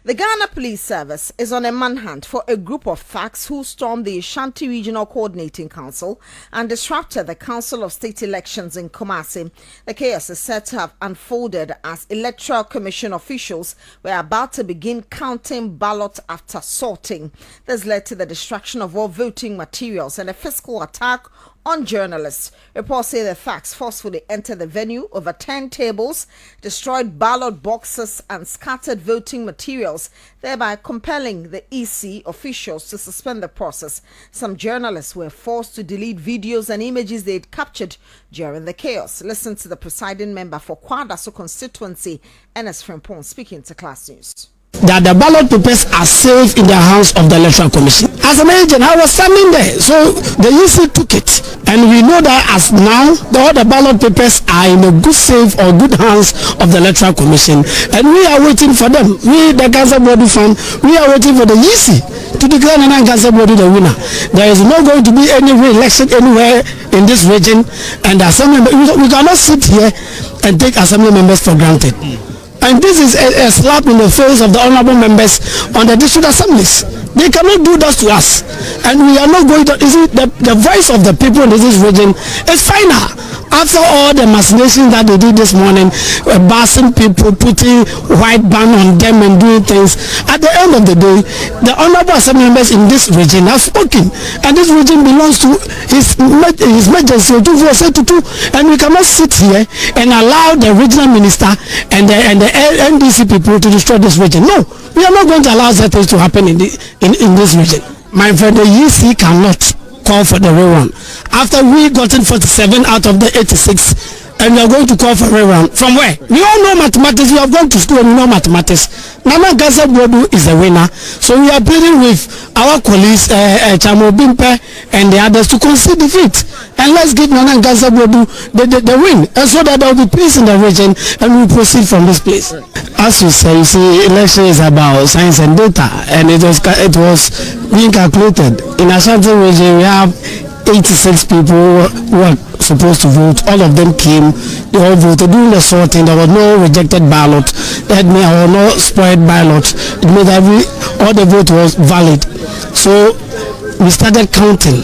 The Ghana Police Service is on a manhunt for a group of thugs who stormed the Ashanti Regional Coordinating Council and disrupted the Council of State elections in Kumasi. The chaos is said to have unfolded as Electoral Commission officials were about to begin counting ballots after sorting. This led to the destruction of all voting materials and a physical attack on journalists. Reports say the thugs forcefully entered the venue, overturned tables, destroyed ballot boxes and scattered voting materials, thereby compelling the EC officials to suspend the process. Some journalists were forced to delete videos and images they'd captured during the chaos. Listen to the presiding member for Kwadaso constituency, Ernest Frimpong, speaking to Class News. That the ballot papers are safe in the hands of the Electoral Commission. As an agent, I was standing there, so the EC took it, and we know that as now, all the ballot papers are in a good safe or good hands of the Electoral Commission, and we are waiting for them. We, the Gaza Body Fund, we are waiting for the EC to declare Nana Gaza Body the winner. There is not going to be any re-election anywhere in this region, and the assembly, we cannot sit here and take assembly members for granted. And this is a slap in the face of the honorable members on the district assemblies. They cannot do that to us. And we are not going to, you see, the voice of the people in this region is final. After all the machinations that they did this morning, bashing people, putting white band on them and doing things, at the end of the day, the honorable assembly members in this region have spoken. And this region belongs to his Majesty Otufu, and we cannot sit here and allow the regional minister and the NDC people to destroy this region. No, we are not going to allow that things to happen in this region. My friend, the EC cannot call for the rerun. After we gotten 47 out of the 86, and we are going to call for rerun. From where? We all know mathematics. We have gone to school and we know mathematics. Nana Gaza Bodu is the winner. So we are pleading with our colleagues, Chamo Bimpe and the others to concede defeat. And let's give Nana Gaza Bodu the win. And so that there will be peace in the region and we will proceed from this place. As you say, you see, election is about science and data, and it was being calculated. In Ashanti region, we have 86 people who are supposed to vote. All of them came, they all voted. During the sorting, there was no rejected ballot, there were no spoiled ballots. It means that all the vote was valid. So we started counting.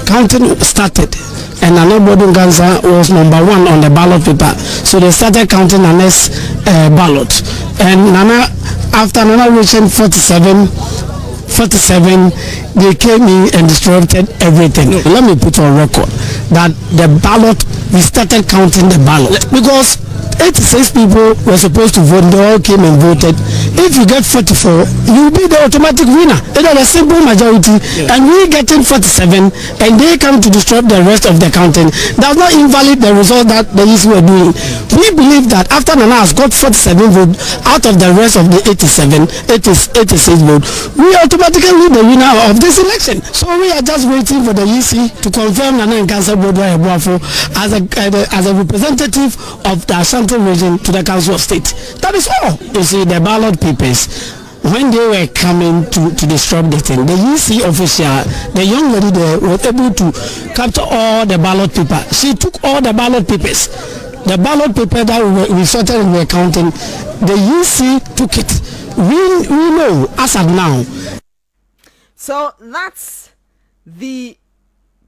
Counting started, and Anobodun Ganza was number 1 on the ballot paper. So they started counting the next ballot. And after Nana reaching 47, they came in and disrupted everything. Let me put on record that the ballot, we started counting the ballot because 86 people were supposed to vote. They all came and voted. If you get 44, you will be the automatic winner. It is a simple majority, and we getting 47, and they come to disrupt the rest of the counting. Does not invalidate the result that the EC were doing. We believe that after Nana has got 47 votes out of the rest of the 86 votes, we automatically the winner of this election. So we are just waiting for the EC to confirm Nana Nkansa Bodwa Ebuafo as a representative of the Ashanti region to the Council of State. That is all. You see, the ballot papers, when they were coming to disrupt the thing, the EC official, the young lady there, was able to capture all the ballot paper. She took all the ballot papers. The ballot paper that we sorted and we were counting, the EC took it. We know as of now. So that's the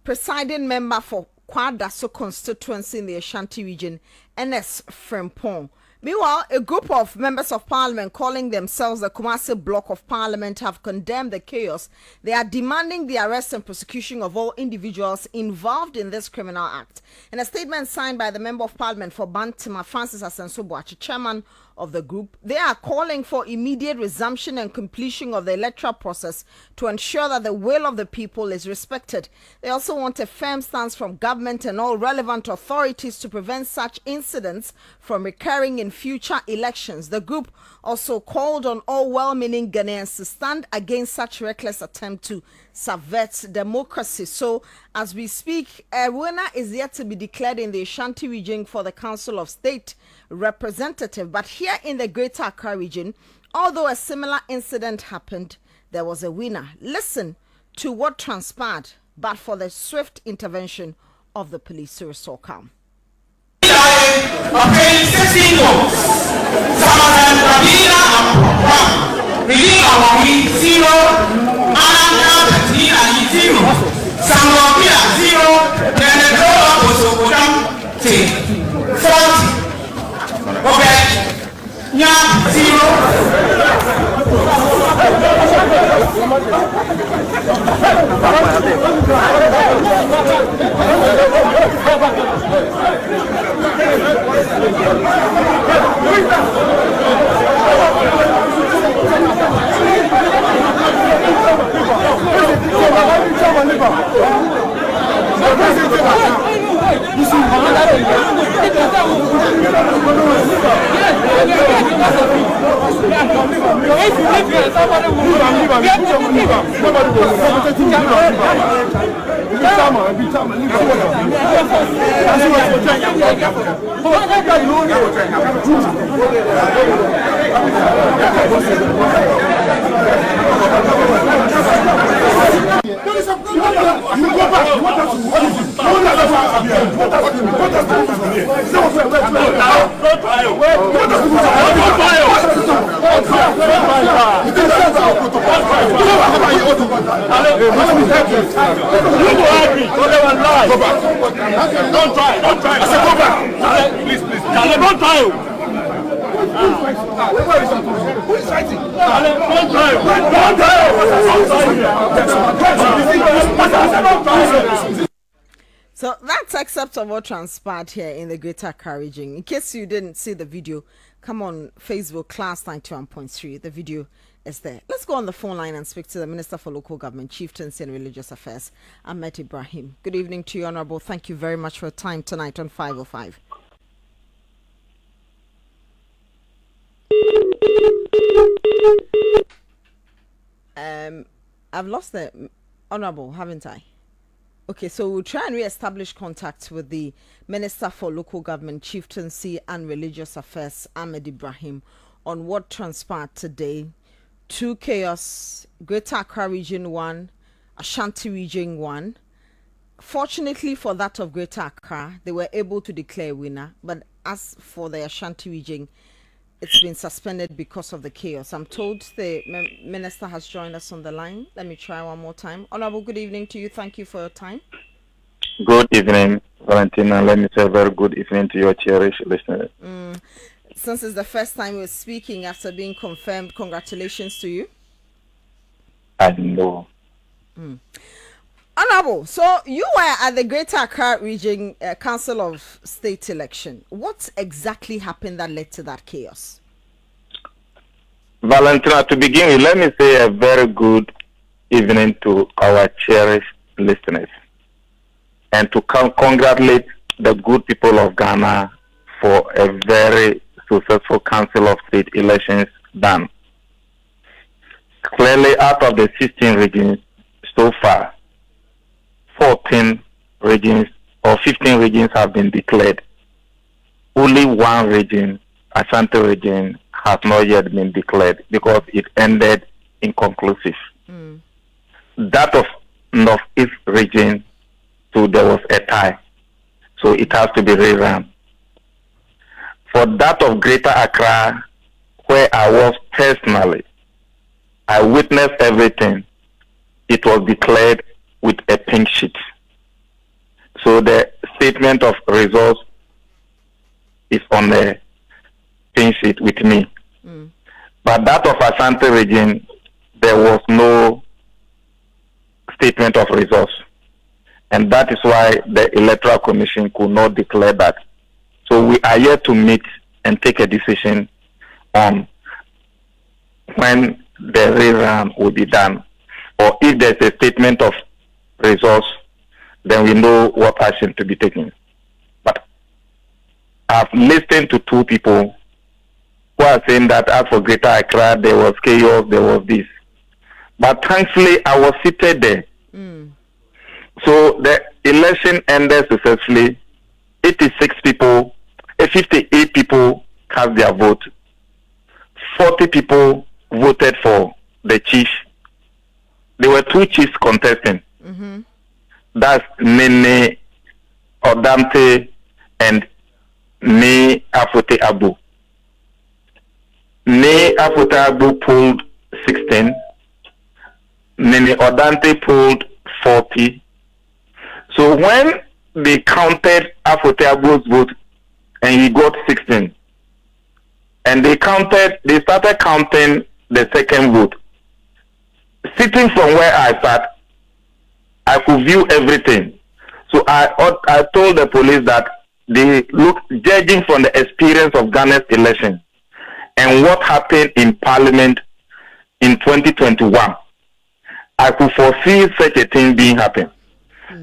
presiding member for Kwadaso constituency in the Ashanti region, Ernest Frimpong. Meanwhile, a group of members of parliament calling themselves the Kumasi Bloc of Parliament have condemned the chaos. They are demanding the arrest and prosecution of all individuals involved in this criminal act. In a statement signed by the member of parliament for Bantima, Francis Asensobuachi, chairman of the group, they are calling for immediate resumption and completion of the electoral process to ensure that the will of the people is respected. They also want a firm stance from government and all relevant authorities to prevent such incidents from recurring in future elections. The group also called on all well-meaning Ghanaians to stand against such reckless attempt to subvert democracy. So, as we speak, a winner is yet to be declared in the Ashanti region for the Council of State representative. But here in the Greater Accra region, although a similar incident happened, there was a winner. Listen to what transpired, but for the swift intervention of the police to restore calm. Okay, 16 votes. Some of them Rabina and Pram. Reading our week 0, Anna 0, Samopia 0, then the draw was over 40. Okay. Nya 'Who is fighting? So that's excerpt of what transpired here in the Greater Accra region. In case you didn't see the video, come on Facebook, Class 91.3. The video is there. Let's go on the phone line and speak to the Minister for Local Government, Chieftaincy and Religious Affairs, Ahmed Ibrahim. Good evening to you, Honorable. Thank you very much for your time tonight on 505. I've lost the Honorable, haven't I? Okay, so we'll try and re-establish contact with the Minister for Local Government, Chieftaincy and Religious Affairs, Ahmed Ibrahim, on what transpired today. 2 chaos, Greater Accra Region 1, Ashanti Region 1. Fortunately for that of Greater Accra, they were able to declare a winner. But as for the Ashanti Region, it's been suspended because of the chaos. I'm told the Minister has joined us on the line. Let me try one more time. Honorable, good evening to you. Thank you for your time. Good evening, Valentina. Let me say a very good evening to your cherished listeners. Since it's the first time we're speaking after being confirmed, congratulations to you. I know. Honorable, so you were at the Greater Accra Region Council of State election. What exactly happened that led to that chaos? Valentina, to begin with, let me say a very good evening to our cherished listeners and to congratulate the good people of Ghana for a very successful Council of State elections done. Clearly, out of the 16 regions so far, 14 regions or 15 regions have been declared. Only one region, Ashanti region, has not yet been declared because it ended inconclusive. That of Northeast region, so there was a tie. So it has to be rerun. For that of Greater Accra, where I was personally, I witnessed everything. It was declared with a pink sheet. So the statement of results is on the pink sheet with me. But that of Ashanti region, there was no statement of results. And that is why the Electoral Commission could not declare that. So we are yet to meet and take a decision on when the rerun will be done. Or if there's a statement of results, then we know what action to be taken. But I've listened to 2 people who are saying that as for Greater Accra, there was chaos, there was this. But thankfully, I was seated there. So the election ended successfully. 58 people cast their vote. 40 people voted for the chief. There were 2 chiefs contesting. That's Nene Odamte and Ne Afote Abu. Ne Afote Abu pulled 16. Nene Odante polled 40. So when they counted Afoteago's vote and he got 16, and they started counting the second vote. Sitting from where I sat, I could view everything. So I told the police that they look, judging from the experience of Ghana's election and what happened in Parliament in 2021, I could foresee such a thing being happen.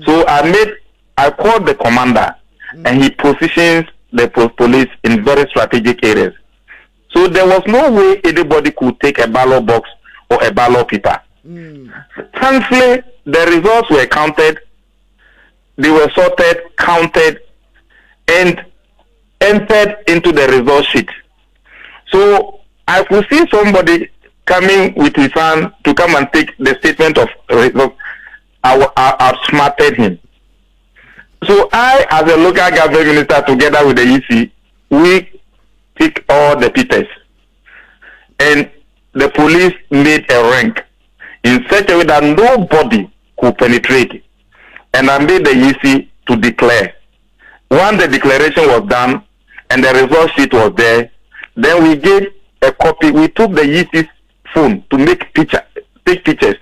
So I called the commander and he positions the police in very strategic areas. So there was no way anybody could take a ballot box or a ballot paper. Thankfully, the results were counted, they were sorted, counted, and entered into the result sheet. So I could see somebody coming with his hand to come and take the statement of results. I outsmarted him. So I, as a local government minister, together with the EC, we pick all the papers. And the police made a rank in such a way that nobody could penetrate. And I made the EC to declare. Once the declaration was done and the result sheet was there, then we gave a copy. We took the EC's phone to take pictures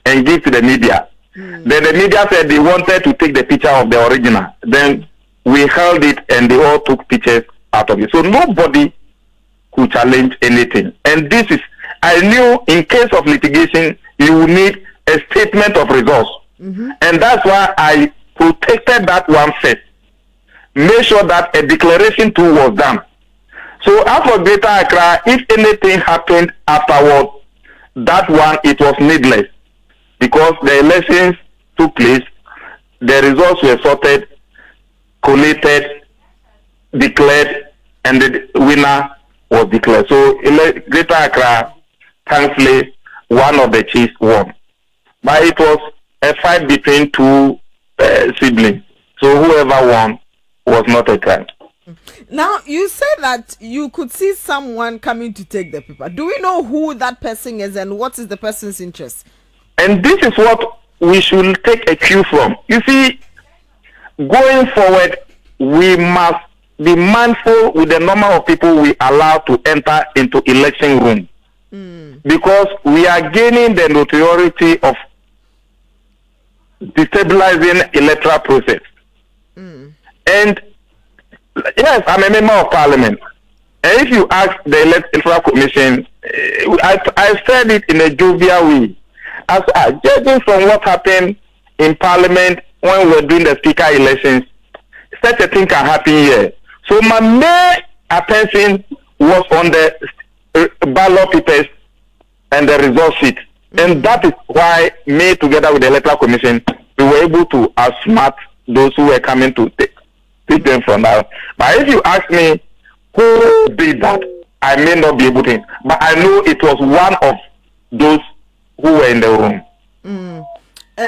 and give to the media. Then the media said they wanted to take the picture of the original. Then we held it and they all took pictures out of it. So nobody could challenge anything. And this is, I knew in case of litigation, you will need a statement of results. And that's why I protected that one first. Made sure that a declaration too was done. So after Greater Accra, if anything happened afterward, that one, it was needless. Because the elections took place, the results were sorted, collated, declared, and the winner was declared. So Greater Accra, thankfully, one of the chiefs won. But it was a fight between two siblings. So whoever won was not a crime. Now, you say that you could see someone coming to take the paper. Do we know who that person is and what is the person's interest? And this is what we should take a cue from. You see, going forward, we must be mindful with the number of people we allow to enter into election room. Because we are gaining the notoriety of destabilizing electoral process. And yes, I'm a member of parliament. And if you ask the electoral commission, I said it in a jovial way. As judging from what happened in parliament when we were doing the speaker elections, such a thing can happen here. So my main attention was on the ballot papers and the result sheet. And that is why, me together with the electoral commission, we were able to outsmart those who were coming to take them from now. But if you ask me who did that, I may not be able to. But I know it was one of those who were in the room.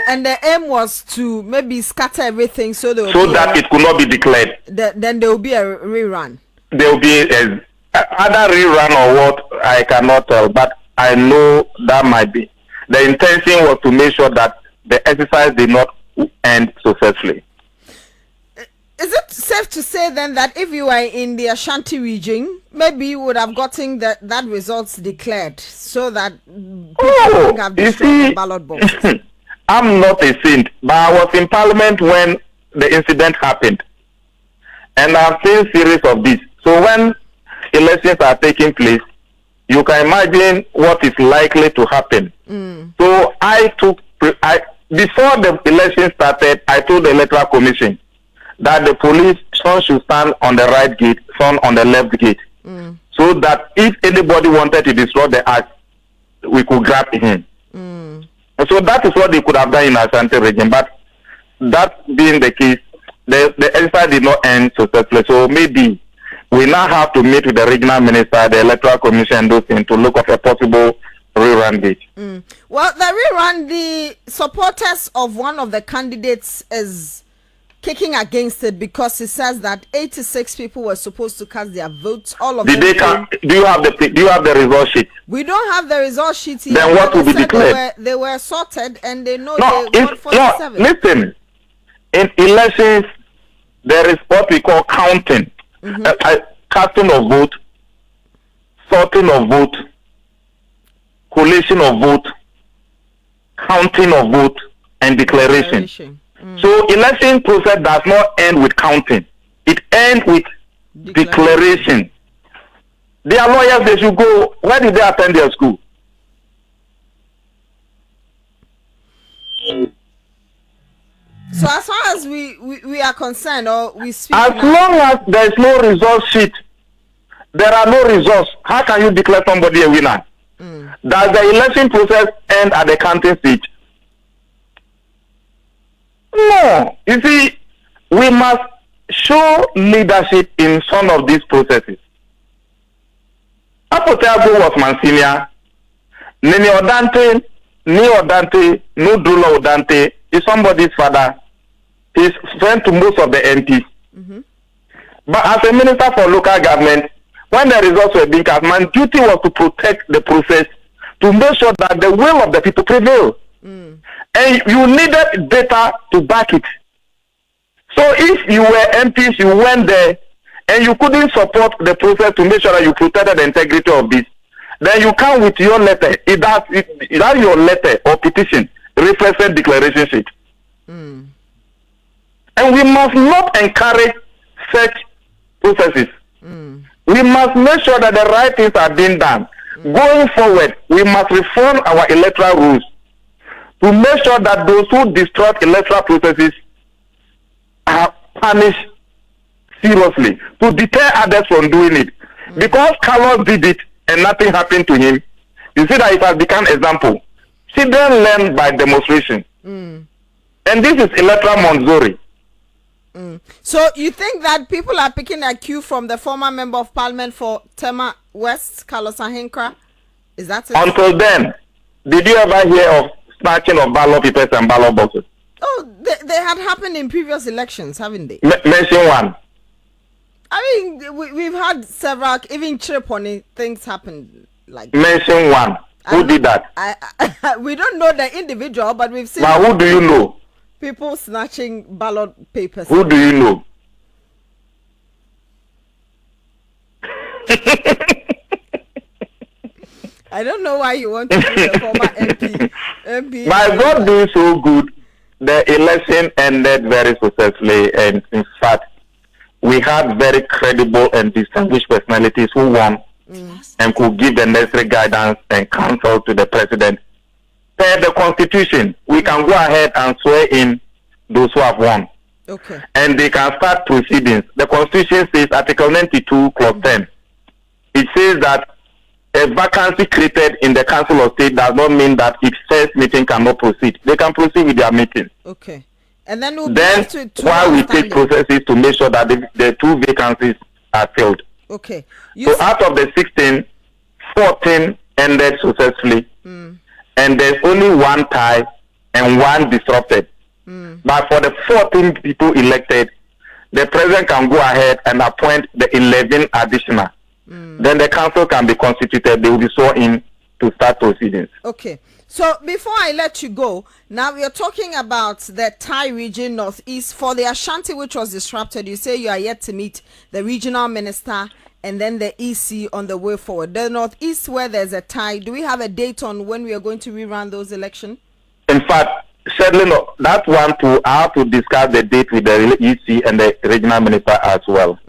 And the aim was to maybe scatter everything so that it could not be declared. Then there will be a rerun. There will be either rerun or what, I cannot tell. But I know that might be. The intention was to make sure that the exercise did not end successfully. Is it safe to say then that if you were in the Ashanti region, maybe you would have gotten that results declared so that people have destroyed the ballot box? I'm not a saint, but I was in parliament when the incident happened. And I've seen series of this. So when elections are taking place, you can imagine what is likely to happen. So before the election started, I told the electoral commission that the police, some should stand on the right gate, some on the left gate. So that if anybody wanted to destroy the act, we could grab him. And so that is what they could have done in Ashanti region. But that being the case, the exercise did not end successfully. So maybe we now have to meet with the regional minister, the electoral commission, and those things to look at a possible rerun date. Well, the rerun, the supporters of one of the candidates is kicking against it because it says that 86 people were supposed to cast their votes. All of Did them. Do you have the result sheet? We don't have the result sheet yet. Then what will be declared? They were sorted and they know they voted 47. No, listen. In elections, there is what we call counting, casting of vote, sorting of vote, collation of vote, counting of vote, and declaration. So election process does not end with counting. It ends with declaration. Their lawyers, they should go. Where did they attend their school? So as far as we are concerned, or we speak, as long as there is no result sheet, there are no results. How can you declare somebody a winner? Does the election process end at the counting stage? No. You see, we must show leadership in some of these processes. Apoteago was Monsignor. Nini Odante, no Dula Odante is somebody's father. He's friend to most of the MPs. But as a minister for local government, when the results were being cast, my duty was to protect the process, to make sure that the will of the people prevail. And you needed data to back it. So if you were MPs, you went there, and you couldn't support the process to make sure that you protected the integrity of this, then you come with your letter. That your letter or petition represent declaration sheet. And we must not encourage such processes. We must make sure that the right things are being done. Going forward, we must reform our electoral rules to make sure that those who distort electoral processes are punished seriously, to deter others from doing it. Because Carlos did it and nothing happened to him, you see that it has become example. Children learn by demonstration. And this is electoral Monzori. So you think that people are picking a cue from the former member of parliament for Tema West, Carlos Ahenkra? Is that it? Until then, did you ever hear of snatching of ballot papers and ballot boxes? Oh, they had happened in previous elections, haven't they? Mention one. I mean, we've had several, even Chiriponi things happen like. Mention one. Who did that? We don't know the individual, but we've seen. Now, who do you know? People snatching ballot papers. Who do you know? I don't know why you want to be the former MP. By God being so good, the election ended very successfully, and in fact, we had very credible and distinguished personalities who won and could give the necessary guidance and counsel to the president. Per the Constitution, we can go ahead and swear in those who have won. Okay. And they can start proceedings. The Constitution says, Article 92, Clause 10, it says that a vacancy created in the Council of State does not mean that its first meeting cannot proceed. They can proceed with their meeting. Okay. And then we'll while we take processes to make sure that the two vacancies are filled. Okay. So out of the 16, 14 ended successfully. And there's only one tie and one disrupted. But for the 14 people elected, the president can go ahead and appoint the 11 additional. Then the council can be constituted. They will be sworn in to start proceedings. Okay. So before I let you go, now we are talking about the Thai region northeast for the Ashanti, which was disrupted. You say you are yet to meet the regional minister and then the EC on the way forward. The northeast, where there's a tie, do we have a date on when we are going to rerun those elections? In fact, certainly not. That one too, I have to discuss the date with the EC and the regional minister as well.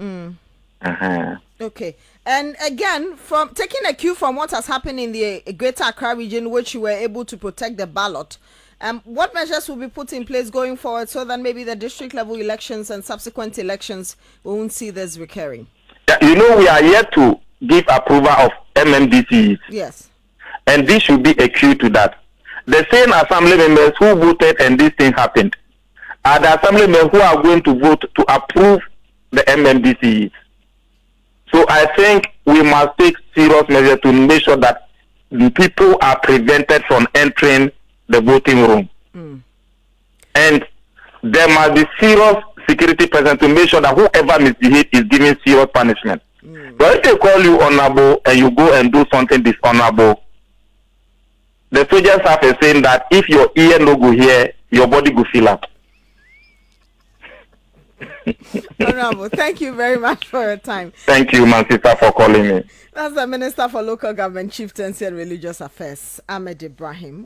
Okay. And again, from taking a cue from what has happened in the Greater Accra region, which you were able to protect the ballot, what measures will be put in place going forward so that maybe the district level elections and subsequent elections we won't see this recurring? You know, we are yet to give approval of MMDCs. Yes. And this should be a cue to that. The same assembly members who voted and this thing happened are the assembly members who are going to vote to approve the MMDCs. So I think we must take serious measures to make sure that people are prevented from entering the voting room. And there must be serious security personnel to make sure that whoever misbehaves is given serious punishment. But if they call you honorable and you go and do something dishonorable, the soldiers have a saying that if your ear no go here, your body go feel up. Honorable, thank you very much for your time. Thank you, my sister, for calling me. That's the Minister for Local Government, Chieftaincy and Religious Affairs, Ahmed Ibrahim.